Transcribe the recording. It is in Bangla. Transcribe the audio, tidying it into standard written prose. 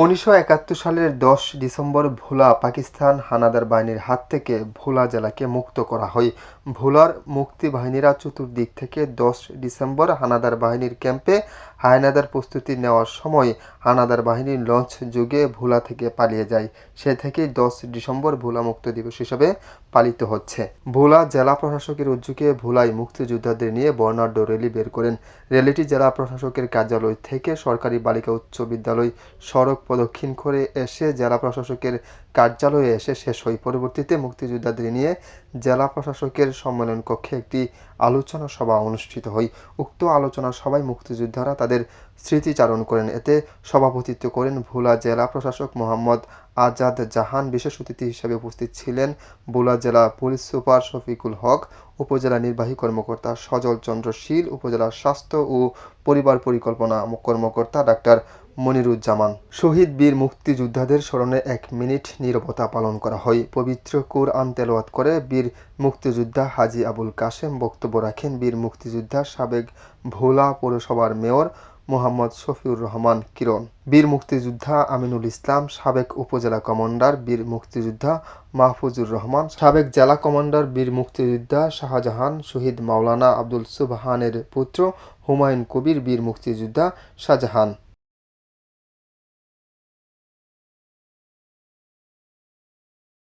1971 সালের 10 ডিসেম্বর ভোলা পাকিস্তান হানাদার বাহিনীর হাত থেকে ভোলা জেলাকে মুক্ত করা হয়। ভোলার মুক্তিবাহিনীরা চতুর্দিক থেকে 10 ডিসেম্বর হানাদার বাহিনীর ক্যাম্পে হায়নাদার প্রস্তুতি নেওয়ার সময় হানাদার বাহিনীর লঞ্চ যোগে ভোলা থেকে পালিয়ে যায়। সে থেকেই 10 ডিসেম্বর ভোলা মুক্ত দিবস হিসেবে পালিত হচ্ছে। ভোলা জেলা প্রশাসকের উদ্যোগে ভোলায় মুক্তিযোদ্ধাদের নিয়ে বর্ণাঢ্য র্যালি বের করেন। র্যালিটি জেলা প্রশাসকের কার্যালয় থেকে সরকারি বালিকা উচ্চ বিদ্যালয় সড়ক প্রদক্ষিণ করে এসে জেলা প্রশাসকের কার্যালয়ে এসে শেষ হয়। পরবর্তীতে মুক্তিযোদ্ধাদের নিয়ে জেলা প্রশাসকের সম্মেলন কক্ষে একটি আলোচনা সভা অনুষ্ঠিত হয়। উক্ত আলোচনা সভায় মুক্তিযোদ্ধারা তাদের স্মৃতিচারণ করেন। এতে সভাপতিত্ব করেন ভোলা জেলা প্রশাসক মোহাম্মদ আজাদ জাহান। বিশেষ অতিথি হিসেবে উপস্থিত ছিলেন ভোলা জেলা পুলিশ সুপার শফিকুল হক, উপজেলা নির্বাহী কর্মকর্তা সজল চন্দ্র শীল, উপজেলা স্বাস্থ্য ও পরিবার পরিকল্পনা কর্মকর্তা ডাক্তার মনিরুজ্জামান। শহীদ বীর মুক্তিযোদ্ধাদের স্মরণে 1 মিনিট নীরবতা পালন করা হয়। পবিত্র কোরআন তেলাওয়াত করে বীর মুক্তিযোদ্ধা হাজী আবুল কাশেম বক্তব্য রাখেন। বীর মুক্তিযোদ্ধা সাবেক ভোলা পৌরসভার মেয়র মোহাম্মদ শফিউর রহমান কিরণ, বীর মুক্তিযোদ্ধা আমিনুল ইসলাম, সাবেক উপজেলা কমান্ডার বীর মুক্তিযোদ্ধা মাহফুজুর রহমান, সাবেক জেলা কমান্ডার বীর মুক্তিযোদ্ধা শাহজাহান, শহীদ মাওলানা আব্দুল সুবহানের পুত্র হুমায়ুন কবির, বীর মুক্তিযোদ্ধা শাহজাহান।